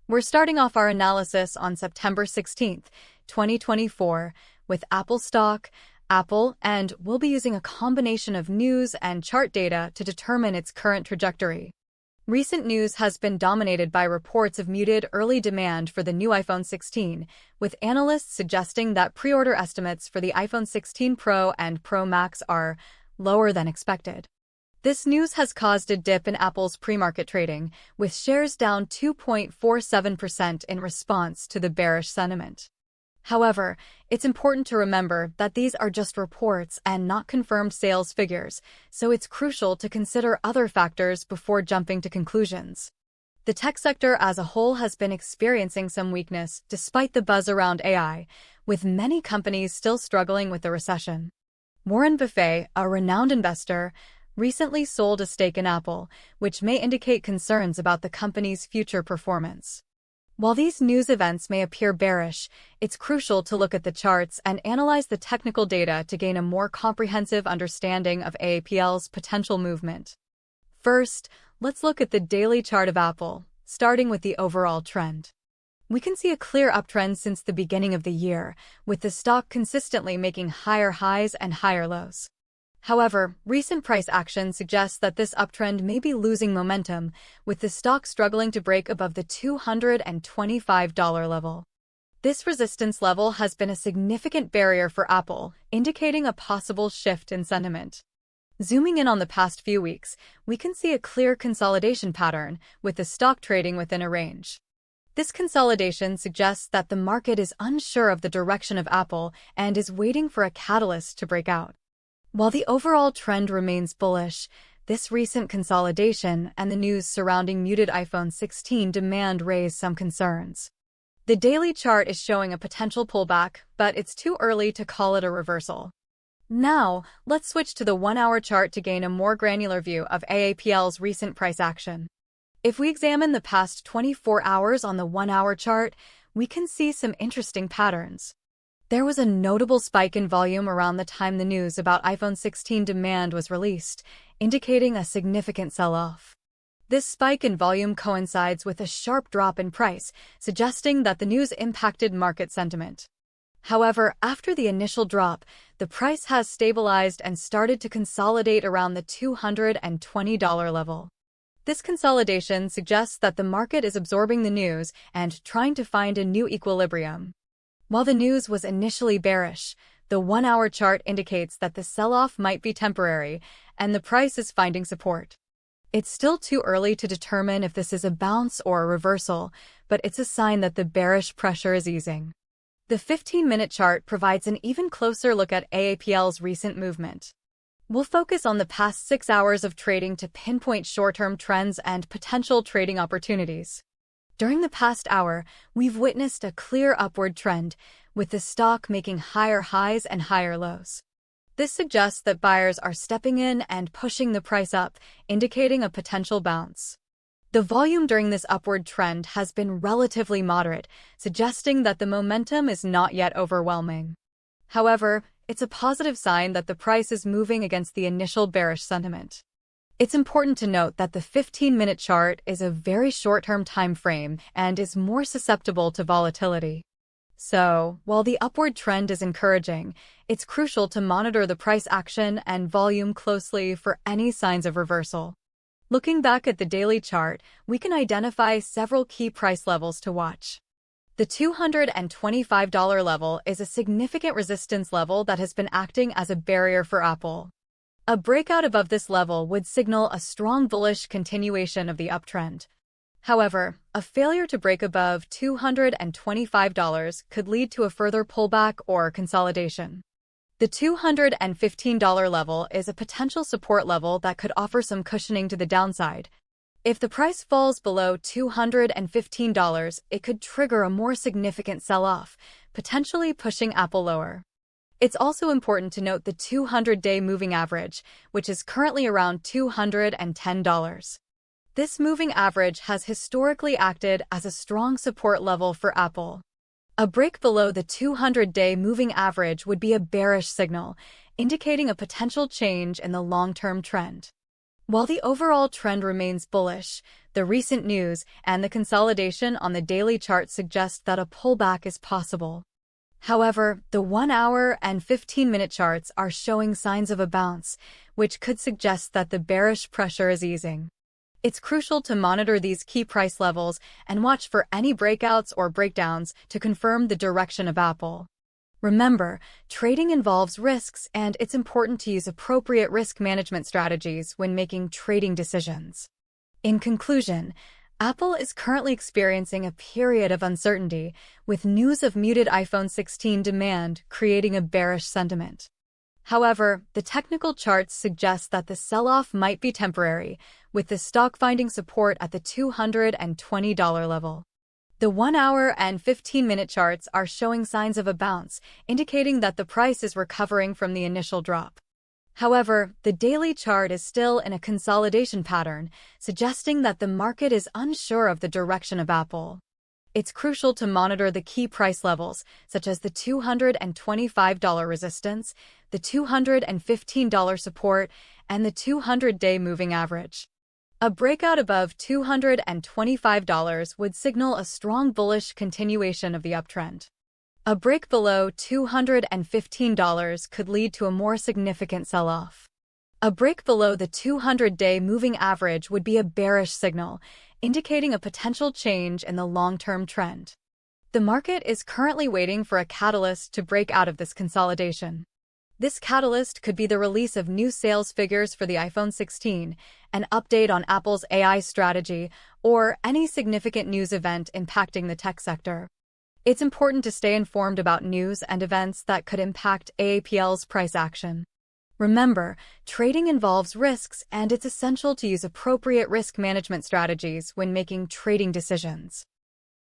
We're starting off our analysis on September 16th, 2024, with Apple stock, Apple, and we'll be using a combination of news and chart data to determine its current trajectory. Recent news has been dominated by reports of muted early demand for the new iPhone 16, with analysts suggesting that pre-order estimates for the iPhone 16 Pro and Pro Max are lower than expected. This news has caused a dip in Apple's pre-market trading, with shares down 2.47% in response to the bearish sentiment. However, it's important to remember that these are just reports and not confirmed sales figures, so it's crucial to consider other factors before jumping to conclusions. The tech sector as a whole has been experiencing some weakness despite the buzz around AI, with many companies still struggling with the recession. Warren Buffett, a renowned investor, recently sold a stake in Apple, which may indicate concerns about the company's future performance. While these news events may appear bearish, it's crucial to look at the charts and analyze the technical data to gain a more comprehensive understanding of AAPL's potential movement. First, let's look at the daily chart of Apple, starting with the overall trend. We can see a clear uptrend since the beginning of the year, with the stock consistently making higher highs and higher lows. However, recent price action suggests that this uptrend may be losing momentum, with the stock struggling to break above the $225 level. This resistance level has been a significant barrier for Apple, indicating a possible shift in sentiment. Zooming in on the past few weeks, we can see a clear consolidation pattern, with the stock trading within a range. This consolidation suggests that the market is unsure of the direction of Apple and is waiting for a catalyst to break out. While the overall trend remains bullish, this recent consolidation and the news surrounding muted iPhone 16 demand raise some concerns. The daily chart is showing a potential pullback, but it's too early to call it a reversal. Now, let's switch to the 1-hour chart to gain a more granular view of AAPL's recent price action. If we examine the past 24 hours on the 1-hour chart, we can see some interesting patterns. There was a notable spike in volume around the time the news about iPhone 16 demand was released, indicating a significant sell-off. This spike in volume coincides with a sharp drop in price, suggesting that the news impacted market sentiment. However, after the initial drop, the price has stabilized and started to consolidate around the $220 level. This consolidation suggests that the market is absorbing the news and trying to find a new equilibrium. While the news was initially bearish, the 1-hour chart indicates that the sell-off might be temporary and the price is finding support. It's still too early to determine if this is a bounce or a reversal, but it's a sign that the bearish pressure is easing. The 15-minute chart provides an even closer look at AAPL's recent movement. We'll focus on the past 6 hours of trading to pinpoint short-term trends and potential trading opportunities. During the past hour, we've witnessed a clear upward trend, with the stock making higher highs and higher lows. This suggests that buyers are stepping in and pushing the price up, indicating a potential bounce. The volume during this upward trend has been relatively moderate, suggesting that the momentum is not yet overwhelming. However, it's a positive sign that the price is moving against the initial bearish sentiment. It's important to note that the 15-minute chart is a very short-term time frame and is more susceptible to volatility. So, while the upward trend is encouraging, it's crucial to monitor the price action and volume closely for any signs of reversal. Looking back at the daily chart, we can identify several key price levels to watch. The $225 level is a significant resistance level that has been acting as a barrier for Apple. A breakout above this level would signal a strong bullish continuation of the uptrend. However, a failure to break above $225 could lead to a further pullback or consolidation. The $215 level is a potential support level that could offer some cushioning to the downside. If the price falls below $215, it could trigger a more significant sell-off, potentially pushing Apple lower. It's also important to note the 200-day moving average, which is currently around $210. This moving average has historically acted as a strong support level for Apple. A break below the 200-day moving average would be a bearish signal, indicating a potential change in the long-term trend. While the overall trend remains bullish, The recent news and the consolidation on the daily chart suggest that a pullback is possible. However, the 1-hour and 15-minute charts are showing signs of a bounce, which could suggest that the bearish pressure is easing. It's crucial to monitor these key price levels and watch for any breakouts or breakdowns to confirm the direction of Apple. Remember, trading involves risks, and it's important to use appropriate risk management strategies when making trading decisions. In conclusion, Apple is currently experiencing a period of uncertainty, with news of muted iPhone 16 demand creating a bearish sentiment. However, the technical charts suggest that the sell-off might be temporary, with the stock finding support at the $220 level. The 1-hour and 15-minute charts are showing signs of a bounce, indicating that the price is recovering from the initial drop. However, the daily chart is still in a consolidation pattern, suggesting that the market is unsure of the direction of Apple. It's crucial to monitor the key price levels, such as the $225 resistance, the $215 support, and the 200-day moving average. A breakout above $225 would signal a strong bullish continuation of the uptrend. A break below $215 could lead to a more significant sell-off. A break below the 200-day moving average would be a bearish signal, indicating a potential change in the long-term trend. The market is currently waiting for a catalyst to break out of this consolidation. This catalyst could be the release of new sales figures for the iPhone 16, an update on Apple's AI strategy, or any significant news event impacting the tech sector. It's important to stay informed about news and events that could impact AAPL's price action. Remember, trading involves risks, and it's essential to use appropriate risk management strategies when making trading decisions.